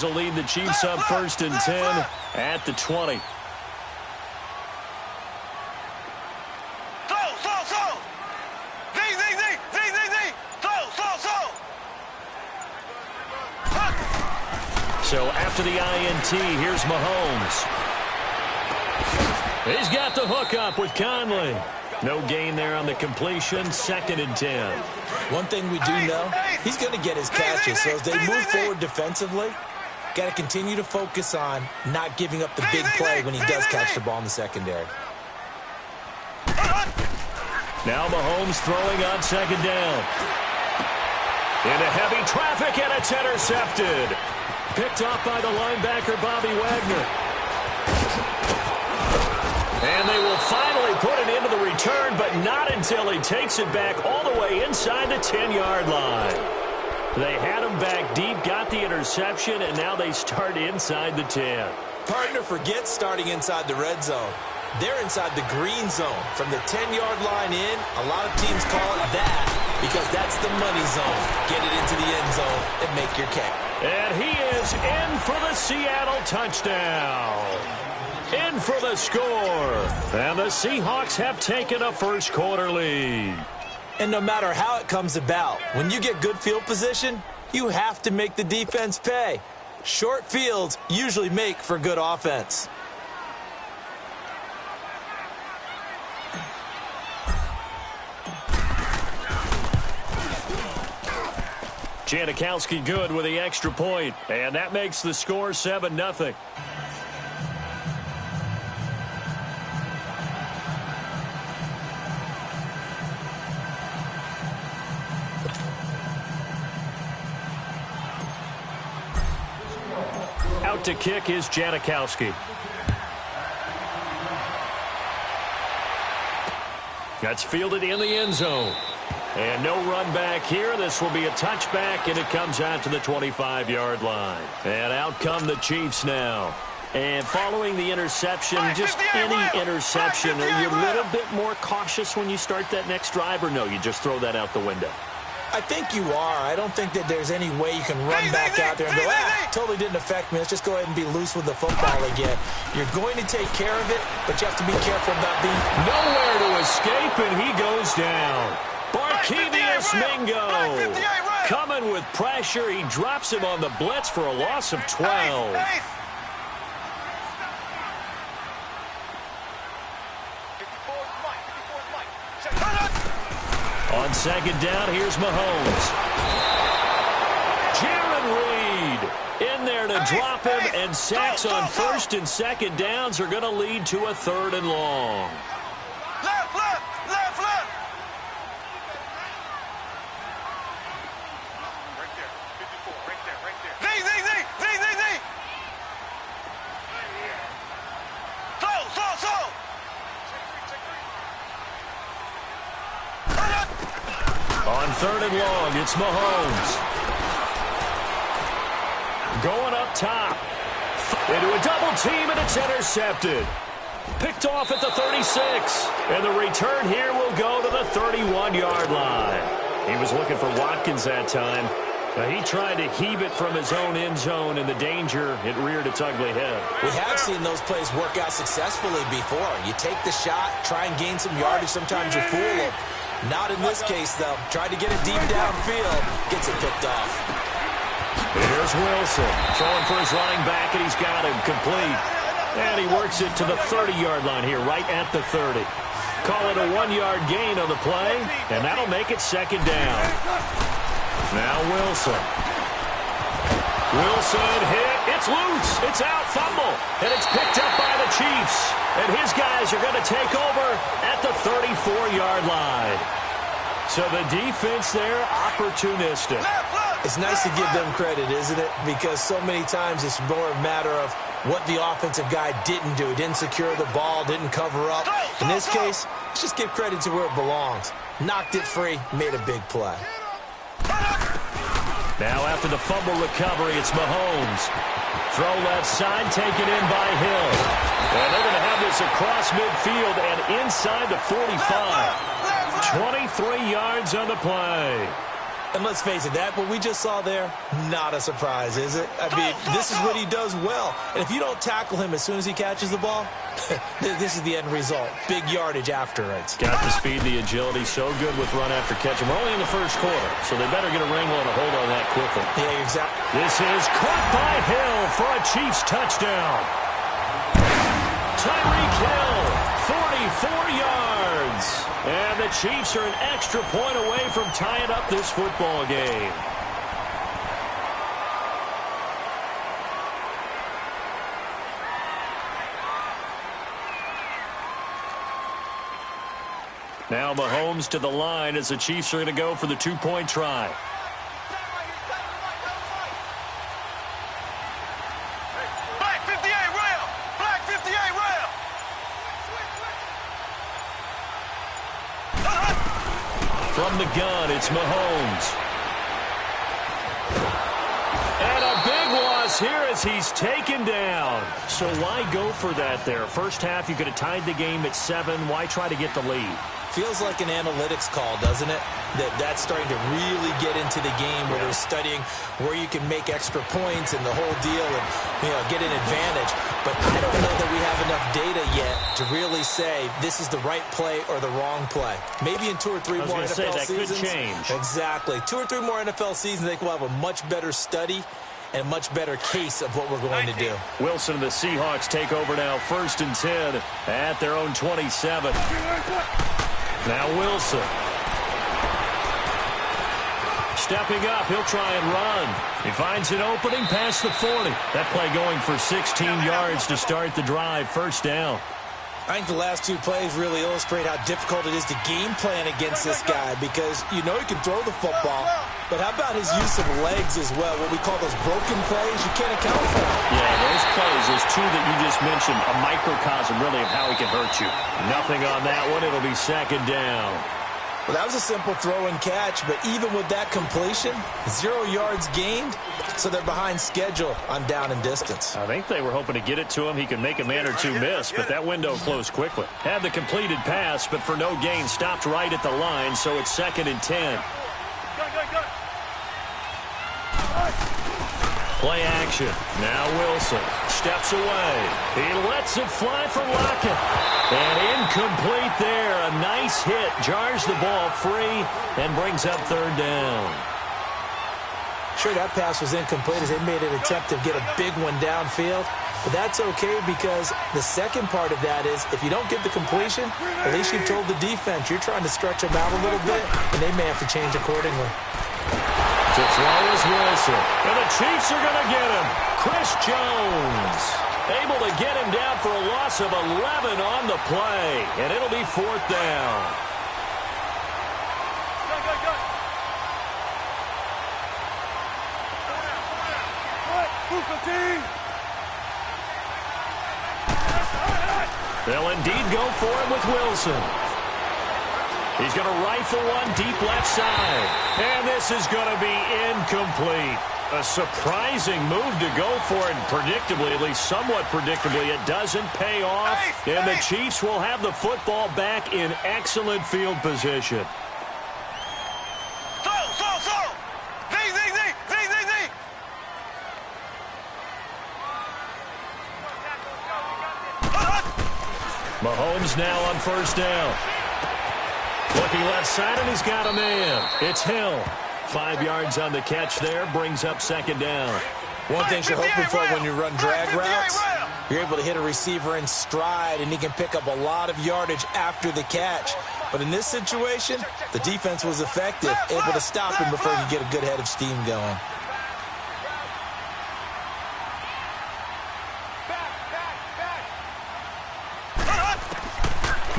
will lead the Chiefs up 1st and 10 at the 20. So after the INT, here's Mahomes. He's got the hook up with Conley. No gain there on the completion. 2nd and 10. One thing we do know, he's going to get his catches. So as they move forward defensively, got to continue to focus on not giving up the big play when he does catch the ball in the secondary. Now Mahomes throwing on 2nd down. Into heavy traffic, and it's intercepted. Picked off by the linebacker, Bobby Wagner. And they will finally put it into the return, but not until he takes it back all the way inside the 10-yard line. They had him back deep, got the interception, and now they start inside the 10. Partner forgets starting inside the red zone. They're inside the green zone. From the 10-yard line in, a lot of teams call it that because that's the money zone. Get it into the end zone and make your catch. And he is in for the Seattle touchdown. In for the score. And the Seahawks have taken a first-quarter lead. And no matter how it comes about, when you get good field position, you have to make the defense pay. Short fields usually make for good offense. Janikowski good with the extra point, and that makes the score 7-0. Out to kick is Janikowski. That's fielded in the end zone. And no run back here. This will be a touchback, and it comes out to the 25-yard line. And out come the Chiefs now. And following the interception, just any interception, are you a little bit more cautious when you start that next drive, or no, you just throw that out the window? I think you are. I don't think that there's any way you can run back out there and go, totally didn't affect me. Let's just go ahead and be loose with the football again. You're going to take care of it, but you have to be careful about being... Nowhere to escape, and he goes down. Barkevius Mingo coming with pressure. He drops him on the blitz for a loss of 12. On 2nd down, here's Mahomes. Jaron Reed in there to drop him, and sacks on 1st and 2nd downs are going to lead to a 3rd and long. On 3rd and long, it's Mahomes. Going up top. Into a double team, and it's intercepted. Picked off at the 36. And the return here will go to the 31-yard line. He was looking for Watkins that time. He tried to heave it from his own end zone, and the danger, it reared its ugly head. We have seen those plays work out successfully before. You take the shot, try and gain some yardage. Sometimes you fool them. Not in this case, though. Tried to get it deep downfield. Gets it picked off. Here's Wilson. Throwing for his running back, and he's got him complete. And he works it to the 30-yard line here, right at the 30. Call it a 1-yard gain on the play, and that'll make it 2nd down. Now Wilson. Wilson hit. It's loose. It's out. Fumble. And it's picked up by the Chiefs. And his guys are going to take over at the 34-yard line. So the defense there, opportunistic. It's nice to give them credit, isn't it? Because so many times it's more a matter of what the offensive guy didn't do. He didn't secure the ball, didn't cover up. In this case, let's just give credit to where it belongs. Knocked it free, made a big play. Now after the fumble recovery, it's Mahomes. Throw left side, taken in by Hill. And they're going to have this across midfield and inside the 45. 23 yards on the play. And let's face it, that what we just saw there, not a surprise, is it? I mean, this is what he does well. And if you don't tackle him as soon as he catches the ball, this is the end result. Big yardage afterwards. Got the speed, the agility, so good with run after catch. We're only in the first quarter, so they better get a wrangle and a hold on that quickly. Yeah, exactly. This is caught by Hill for a Chiefs touchdown. Tyreek Hill, 44 yards. And the Chiefs are an extra point away from tying up this football game. Now Mahomes to the line as the Chiefs are going to go for the two-point try. Black 58 rail! Black 58 rail! From the gun, it's Mahomes. And a big loss here as he's taken down. So why go for that there? First half, you could have tied the game at 7. Why try to get the lead? Feels like an analytics call, doesn't it? That's starting to really get into the game where they're studying where you can make extra points and the whole deal and, get an advantage. But I don't know that we have enough data yet to really say this is the right play or the wrong play. Maybe in 2 or 3 more NFL seasons. Could change. Exactly. 2 or 3 more NFL seasons, I think we'll have a much better study and a much better case of what we're going to do. Wilson and the Seahawks take over now, 1st and 10 at their own 27. Now Wilson. Stepping up, he'll try and run. He finds an opening past the 40. That play going for 16 yards to start the drive, 1st down. I think the last 2 plays really illustrate how difficult it is to game plan against this guy because he can throw the football, but how about his use of legs as well, what we call those broken plays? You can't account for them. Yeah, those plays, those 2 that you just mentioned, a microcosm really of how he can hurt you. Nothing on that one. It'll be 2nd down. Well, that was a simple throw and catch, but even with that completion, 0 yards gained, so they're behind schedule on down and distance. I think they were hoping to get it to him. He could make a man or 2 miss, but that window closed quickly. Had the completed pass, but for no gain, stopped right at the line, so it's 2nd and 10. Play action. Now Wilson steps away. He lets it fly for Lockett. And incomplete there. A nice hit. Jars the ball free and brings up 3rd down. Sure, that pass was incomplete as they made an attempt to get a big one downfield. But that's okay because the second part of that is if you don't get the completion, at least you've told the defense you're trying to stretch them out a little bit, and they may have to change accordingly. To throw is Wilson. And the Chiefs are going to get him. Chris Jones able to get him down for a loss of 11 on the play. And it'll be 4th down. They'll indeed go for it with Wilson. He's going to rifle one deep left side. And this is going to be incomplete. A surprising move to go for it. Predictably, at least somewhat predictably, it doesn't pay off. And the Chiefs will have the football back in excellent field position. Mahomes now on 1st down. Looking left side, and he's got a man. It's Hill. 5 yards on the catch there, brings up 2nd down. One thing you're hoping for when you run drag routes, you're able to hit a receiver in stride, and he can pick up a lot of yardage after the catch. But in this situation, the defense was effective, able to stop him before he could get a good head of steam going.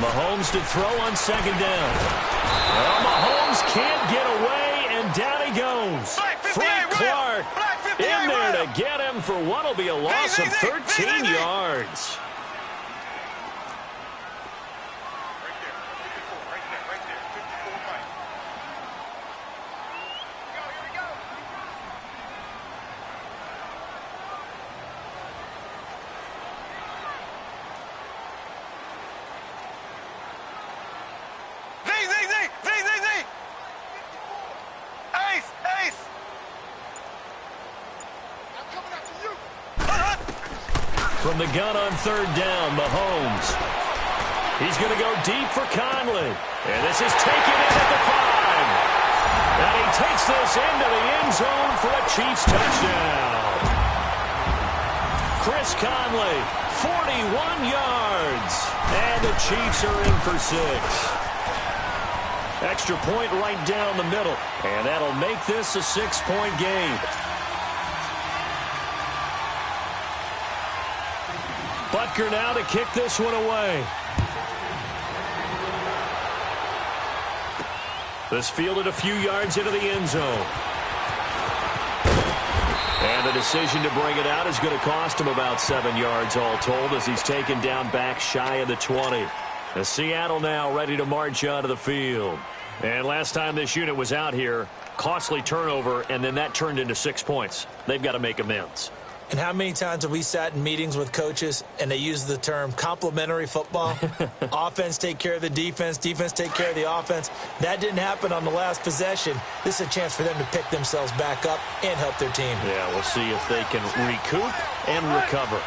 Mahomes to throw on 2nd down. Well, Mahomes can't get away, and down he goes. Frank Clark in there to get him for what will be a loss of 13 yards. From the gun on third down, Mahomes. He's going to go deep for Conley. And this is taken in at the 5. And he takes this into the end zone for a Chiefs touchdown. Chris Conley, 41 yards. And the Chiefs are in for 6. Extra point right down the middle. And that'll make this a 6-point game. Butker now to kick this one away. This fielded a few yards into the end zone. And the decision to bring it out is going to cost him about 7 yards all told as he's taken down back shy of the 20. The Seattle now ready to march onto the field. And last time this unit was out here, costly turnover, and then that turned into 6 points. They've got to make amends. And how many times have we sat in meetings with coaches and they use the term complementary football? Offense take care of the defense, defense take care of the offense. That didn't happen on the last possession. This is a chance for them to pick themselves back up and help their team. Yeah, we'll see if they can recoup and recover.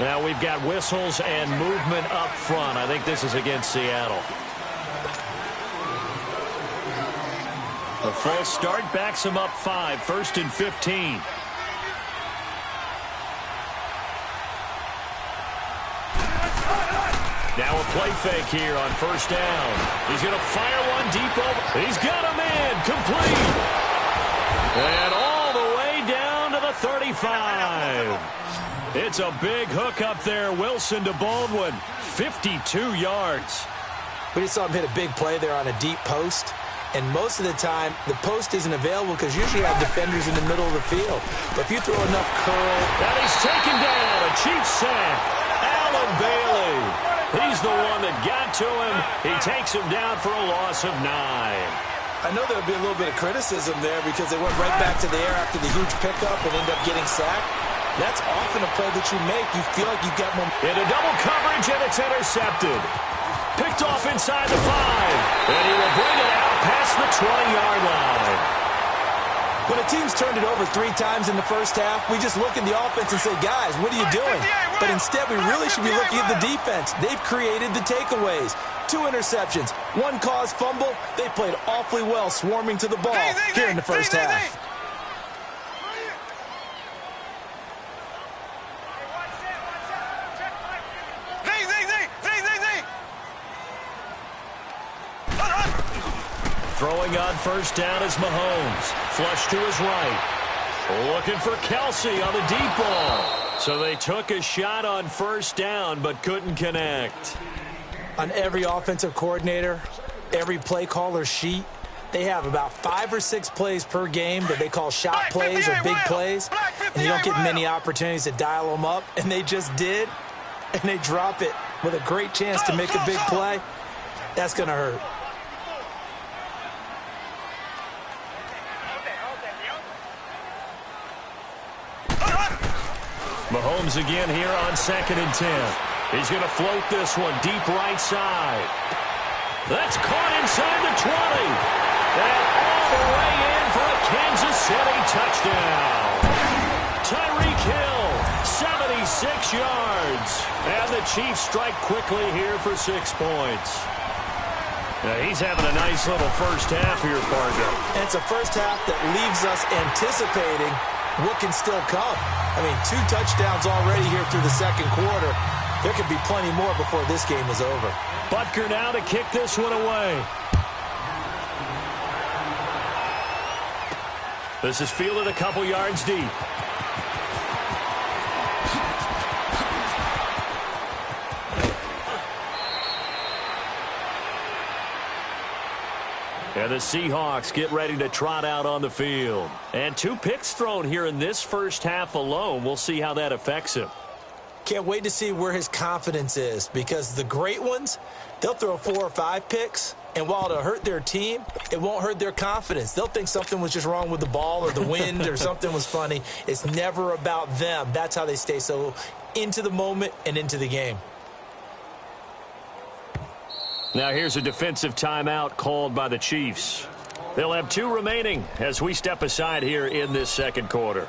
Now we've got whistles and movement up front. I think this is against Seattle. The false start backs him up 5, 1st and 15. Now a play fake here on first down. He's going to fire one deep over. He's got him in. Complete. And all the way down to the 35. It's a big hook up there. Wilson to Baldwin. 52 yards. We just saw him hit a big play there on a deep post. And most of the time, the post isn't available because usually you have defenders in the middle of the field. But if you throw enough curl. And he's taken down. A Chiefs sack. Alan Bailey. He's the one that got to him. He takes him down for a loss of 9. I know there'll be a little bit of criticism there because they went right back to the air after the huge pickup and ended up getting sacked. That's often a play that you make. You feel like you got momentum. Into double coverage, and it's intercepted. Picked off inside the 5. And he will bring it out past the 20-yard line. When a team's turned it over 3 times in the first half, we just look at the offense and say, guys, what are you doing? But instead, we really should be looking at the defense. They've created the takeaways. 2 interceptions, 1 caused fumble. They played awfully well swarming to the ball here in the first half. Throwing on first down is Mahomes. Flush to his right. Looking for Kelsey on the deep ball. So they took a shot on first down but couldn't connect. On every offensive coordinator, every play caller sheet, they have about 5 or 6 plays per game that they call shot plays or big plays. And you don't get many opportunities to dial them up. And they just did. And they drop it with a great chance to make a big play. That's going to hurt. Mahomes again here on 2nd and 10. He's going to float this one deep right side. That's caught inside the 20. And all the way in for a Kansas City touchdown. Tyreek Hill, 76 yards. And the Chiefs strike quickly here for 6 points. Now he's having a nice little first half here, partner. And it's a first half that leaves us anticipating what can still come. I mean, 2 touchdowns already here through the second quarter. There could be plenty more before this game is over. Butker now to kick this one away. This is fielded a couple yards deep. And the Seahawks get ready to trot out on the field. And 2 picks thrown here in this first half alone. We'll see how that affects him. Can't wait to see where his confidence is because the great ones, they'll throw 4 or 5 picks, and while it'll hurt their team, it won't hurt their confidence. They'll think something was just wrong with the ball or the wind or something was funny. It's never about them. That's how they stay so into the moment and into the game. Now here's a defensive timeout called by the Chiefs. They'll have 2 remaining as we step aside here in this second quarter.